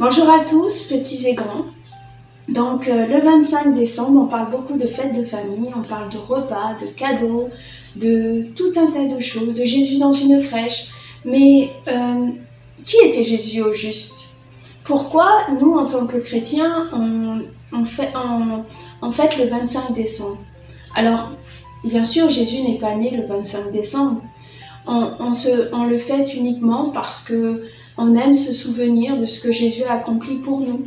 Bonjour à tous, petits et grands. Donc le 25 décembre, on parle beaucoup de fêtes de famille, on parle de repas, de cadeaux, de tout un tas de choses, de Jésus dans une crèche. Mais qui était Jésus au juste? Pourquoi nous, en tant que chrétiens, on fête le 25 décembre? Alors, bien sûr, Jésus n'est pas né le 25 décembre. On le fête uniquement parce que on aime se souvenir de ce que Jésus a accompli pour nous,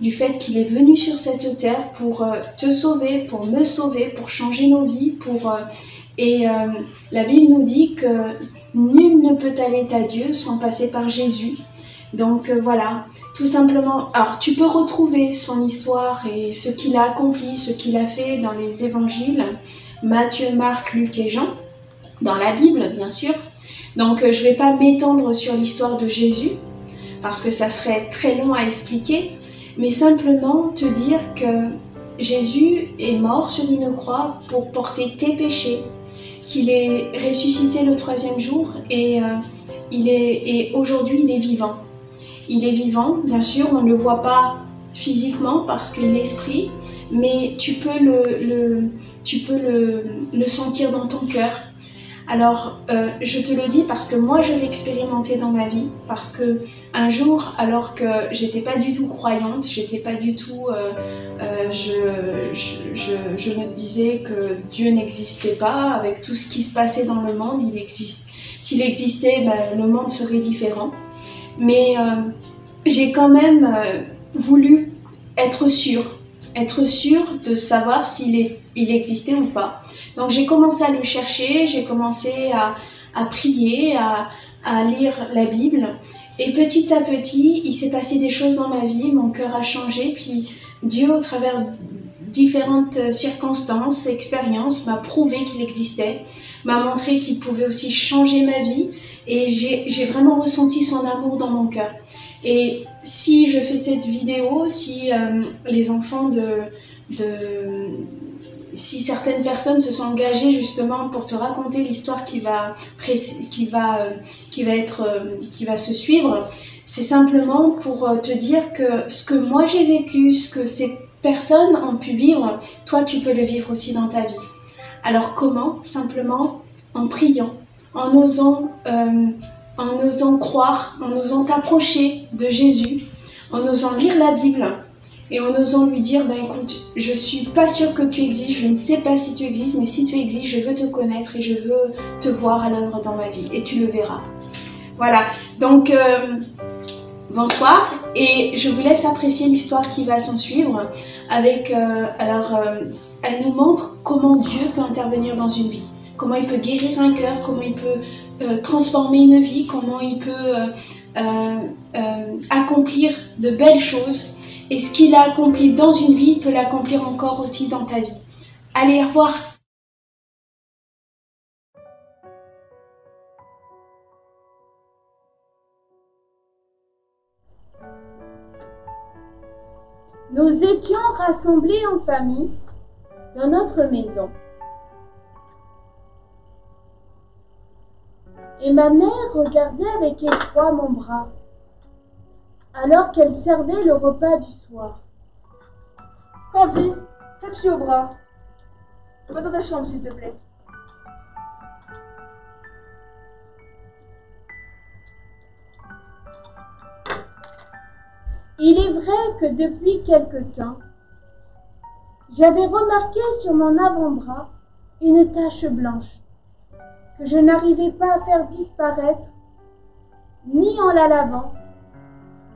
du fait qu'il est venu sur cette terre pour te sauver, pour me sauver, pour changer nos vies, la Bible nous dit que nul ne peut aller à Dieu sans passer par Jésus. Donc voilà, tout simplement. Alors tu peux retrouver son histoire et ce qu'il a accompli, ce qu'il a fait dans les évangiles, Matthieu, Marc, Luc et Jean, dans la Bible bien sûr. Donc je ne vais pas m'étendre sur l'histoire de Jésus, parce que ça serait très long à expliquer, mais simplement te dire que Jésus est mort sur une croix pour porter tes péchés, qu'il est ressuscité le 3e jour et aujourd'hui il est vivant. Il est vivant, bien sûr, on ne le voit pas physiquement parce qu'il est esprit, mais tu peux le sentir dans ton cœur. Alors, je te le dis parce que moi, je l'ai expérimenté dans ma vie, parce que un jour, alors que j'étais pas du tout croyante, j'étais pas du tout, je me disais que Dieu n'existait pas, avec tout ce qui se passait dans le monde, il existe. S'il existait, ben, le monde serait différent. Mais j'ai quand même voulu être sûre de savoir s'il existait ou pas. Donc j'ai commencé à le chercher, j'ai commencé à prier, à lire la Bible. Et petit à petit, il s'est passé des choses dans ma vie, mon cœur a changé. Puis Dieu, au travers différentes circonstances, expériences, m'a prouvé qu'il existait, m'a montré qu'il pouvait aussi changer ma vie. Et j'ai vraiment ressenti son amour dans mon cœur. Et si je fais cette vidéo, si les enfants si certaines personnes se sont engagées justement pour te raconter l'histoire qui va se suivre, c'est simplement pour te dire que ce que moi j'ai vécu, ce que ces personnes ont pu vivre, toi tu peux le vivre aussi dans ta vie. Alors comment? Simplement en priant, en osant croire, en osant t'approcher de Jésus, en osant lire la Bible et en osant lui dire, écoute, je suis pas sûre que tu existes, je ne sais pas si tu existes, mais si tu existes, je veux te connaître et je veux te voir à l'œuvre dans ma vie et tu le verras. Voilà, donc bonsoir et je vous laisse apprécier l'histoire qui va s'en suivre avec, elle nous montre comment Dieu peut intervenir dans une vie, comment il peut guérir un cœur, comment il peut transformer une vie, comment il peut accomplir de belles choses. Et ce qu'il a accompli dans une vie, il peut l'accomplir encore aussi dans ta vie. Allez, au revoir. Nous étions rassemblés en famille dans notre maison. Et ma mère regardait avec effroi mon bras, alors qu'elle servait le repas du soir. Candy, toi tu es au bras. Va dans ta chambre s'il te plaît. Il est vrai que depuis quelque temps, j'avais remarqué sur mon avant-bras une tache blanche que je n'arrivais pas à faire disparaître, ni en la lavant,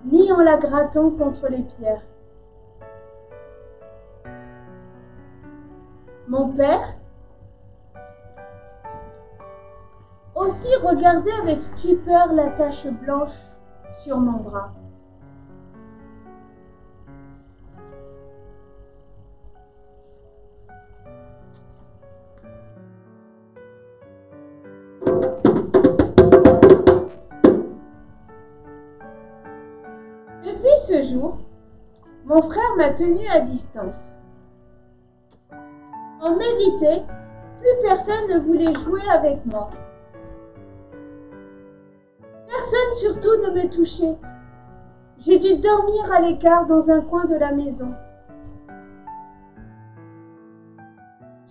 ni en la grattant contre les pierres. Mon père aussi regardait avec stupeur la tache blanche sur mon bras. Depuis ce jour, mon frère m'a tenu à distance. On m'évitait, plus personne ne voulait jouer avec moi. Personne surtout ne me touchait. J'ai dû dormir à l'écart dans un coin de la maison.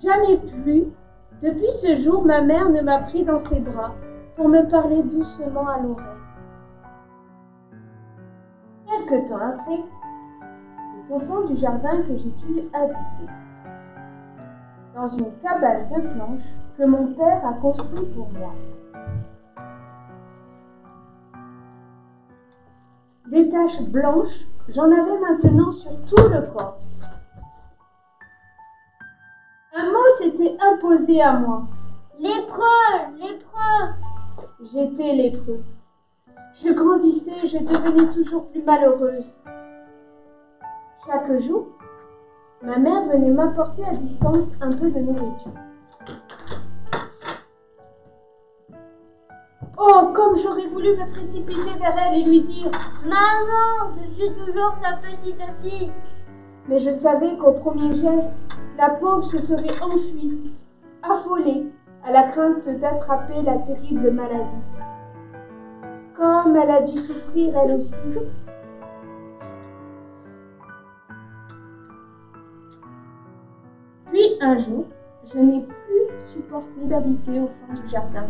Jamais plus, depuis ce jour, ma mère ne m'a pris dans ses bras pour me parler doucement à l'oreille. Quelque temps après, c'est au fond du jardin que j'ai pu habiter, dans une cabane de planches que mon père a construite pour moi. Des taches blanches, j'en avais maintenant sur tout le corps. Un mot s'était imposé à moi. Lépreux, lépreux. J'étais lépreux. Je grandissais, je devenais toujours plus malheureuse. Chaque jour, ma mère venait m'apporter à distance un peu de nourriture. Oh, comme j'aurais voulu me précipiter vers elle et lui dire « Maman, je suis toujours ta petite fille !» Mais je savais qu'au premier geste, la pauvre se serait enfuie, affolée, à la crainte d'attraper la terrible maladie. Comme elle a dû souffrir elle aussi. Puis un jour, je n'ai plus supporté d'habiter au fond du jardin,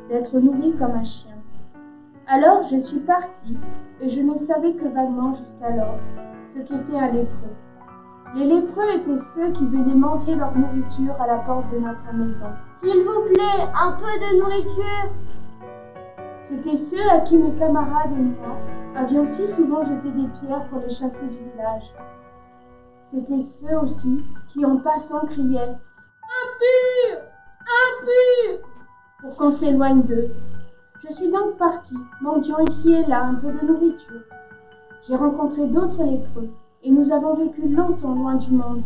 d'être nourrie comme un chien. Alors je suis partie et je ne savais que vaguement jusqu'alors ce qu'était un lépreux. Les lépreux étaient ceux qui venaient mendier leur nourriture à la porte de notre maison. « S'il vous plaît, un peu de nourriture !» C'étaient ceux à qui mes camarades et moi avions si souvent jeté des pierres pour les chasser du village. C'étaient ceux aussi qui, en passant, criaient « Impur! Impur !» pour qu'on s'éloigne d'eux. Je suis donc partie, mendiant ici et là un peu de nourriture. J'ai rencontré d'autres lépreux et nous avons vécu longtemps loin du monde,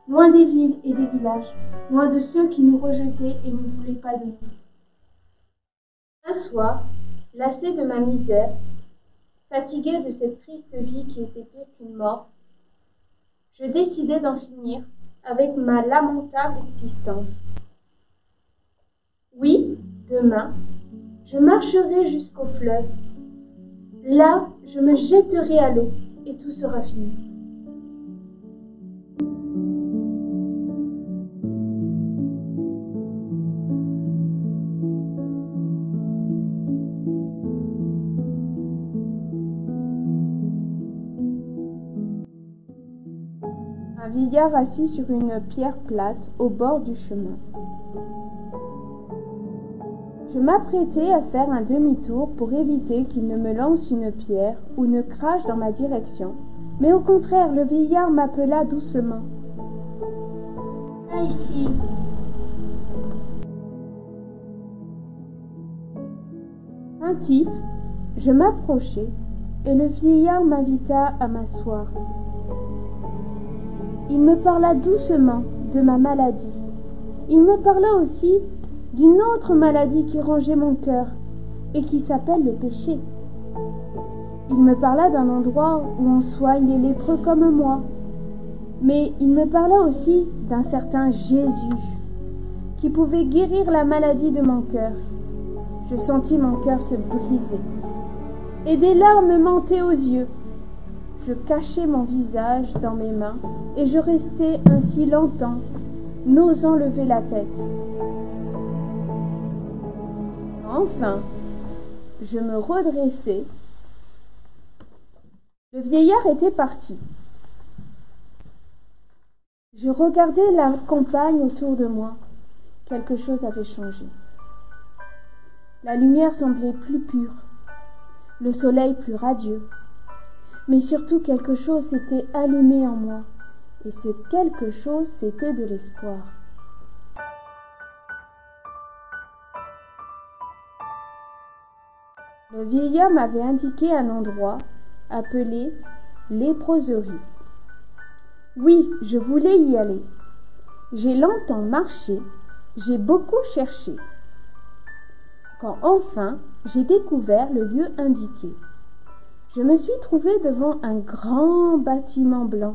loin des villes et des villages, loin de ceux qui nous rejetaient et ne voulaient pas de nous. Un soir, lassée de ma misère, fatiguée de cette triste vie qui était pire qu'une mort, je décidai d'en finir avec ma lamentable existence. Oui, demain, je marcherai jusqu'au fleuve. Là, je me jetterai à l'eau et tout sera fini. Un vieillard assis sur une pierre plate au bord du chemin. Je m'apprêtais à faire un demi-tour pour éviter qu'il ne me lance une pierre ou ne crache dans ma direction, mais au contraire, le vieillard m'appela doucement. « Viens ici. » Craintif, je m'approchai et le vieillard m'invita à m'asseoir. Il me parla doucement de ma maladie. Il me parla aussi d'une autre maladie qui rongeait mon cœur et qui s'appelle le péché. Il me parla d'un endroit où on soigne les lépreux comme moi. Mais il me parla aussi d'un certain Jésus qui pouvait guérir la maladie de mon cœur. Je sentis mon cœur se briser et des larmes montaient aux yeux. Je cachai mon visage dans mes mains et je restai ainsi longtemps, n'osant lever la tête. Enfin, je me redressai. Le vieillard était parti. Je regardais la campagne autour de moi. Quelque chose avait changé. La lumière semblait plus pure, le soleil plus radieux. Mais surtout quelque chose s'était allumé en moi, et ce quelque chose c'était de l'espoir. Le vieillard m'avait indiqué un endroit appelé léproserie. Oui, je voulais y aller. J'ai longtemps marché, j'ai beaucoup cherché. Quand enfin j'ai découvert le lieu indiqué, je me suis trouvée devant un grand bâtiment blanc.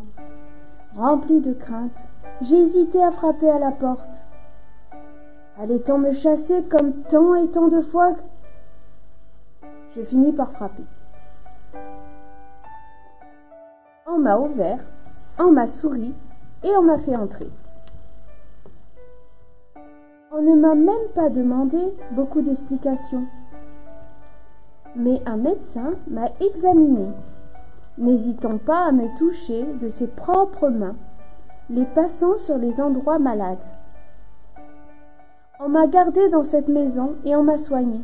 Rempli de crainte, j'hésitais à frapper à la porte. Allait-on me chasser comme tant et tant de fois? Je finis par frapper. On m'a ouvert, on m'a souri et on m'a fait entrer. On ne m'a même pas demandé beaucoup d'explications. Mais un médecin m'a examiné, n'hésitant pas à me toucher de ses propres mains, les passant sur les endroits malades. On m'a gardé dans cette maison et on m'a soigné.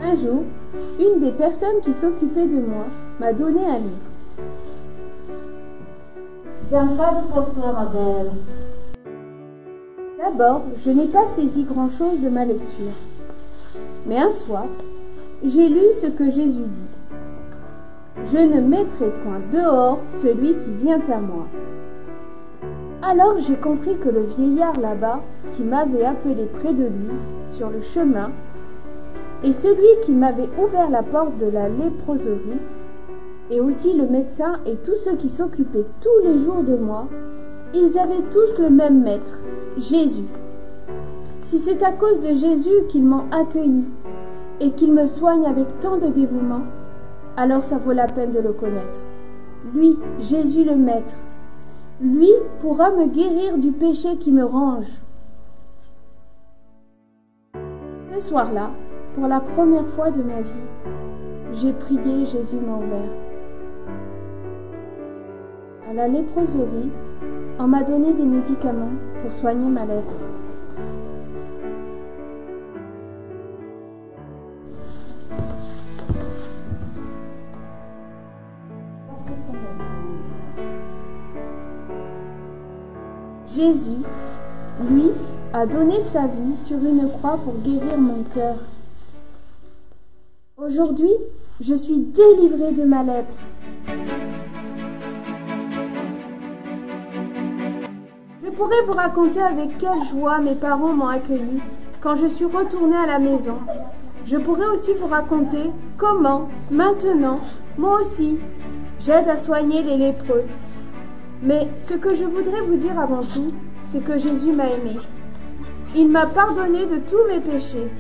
Un jour, une des personnes qui s'occupait de moi m'a donné un livre. J'aime pas de ton frère Abel. D'abord, je n'ai pas saisi grand-chose de ma lecture. Mais un soir, j'ai lu ce que Jésus dit. Je ne mettrai point dehors celui qui vient à moi. Alors j'ai compris que le vieillard là-bas, qui m'avait appelé près de lui, sur le chemin, et celui qui m'avait ouvert la porte de la léproserie, et aussi le médecin et tous ceux qui s'occupaient tous les jours de moi, ils avaient tous le même maître, Jésus. Si c'est à cause de Jésus qu'ils m'ont accueilli et qu'ils me soignent avec tant de dévouement, alors ça vaut la peine de le connaître. Lui, Jésus le Maître, lui pourra me guérir du péché qui me ronge. Ce soir-là, pour la première fois de ma vie, j'ai prié Jésus mon Père. À la léproserie, on m'a donné des médicaments pour soigner ma lèpre. Jésus, lui, a donné sa vie sur une croix pour guérir mon cœur. Aujourd'hui, je suis délivrée de ma lèpre. Je pourrais vous raconter avec quelle joie mes parents m'ont accueilli quand je suis retournée à la maison. Je pourrais aussi vous raconter comment, maintenant, moi aussi, j'aide à soigner les lépreux. Mais ce que je voudrais vous dire avant tout, c'est que Jésus m'a aimé. Il m'a pardonné de tous mes péchés.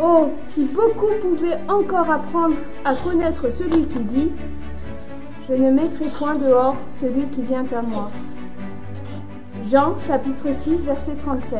Oh, si beaucoup pouvaient encore apprendre à connaître celui qui dit « Je ne mettrai point dehors celui qui vient à moi ». Jean, chapitre 6, verset 37.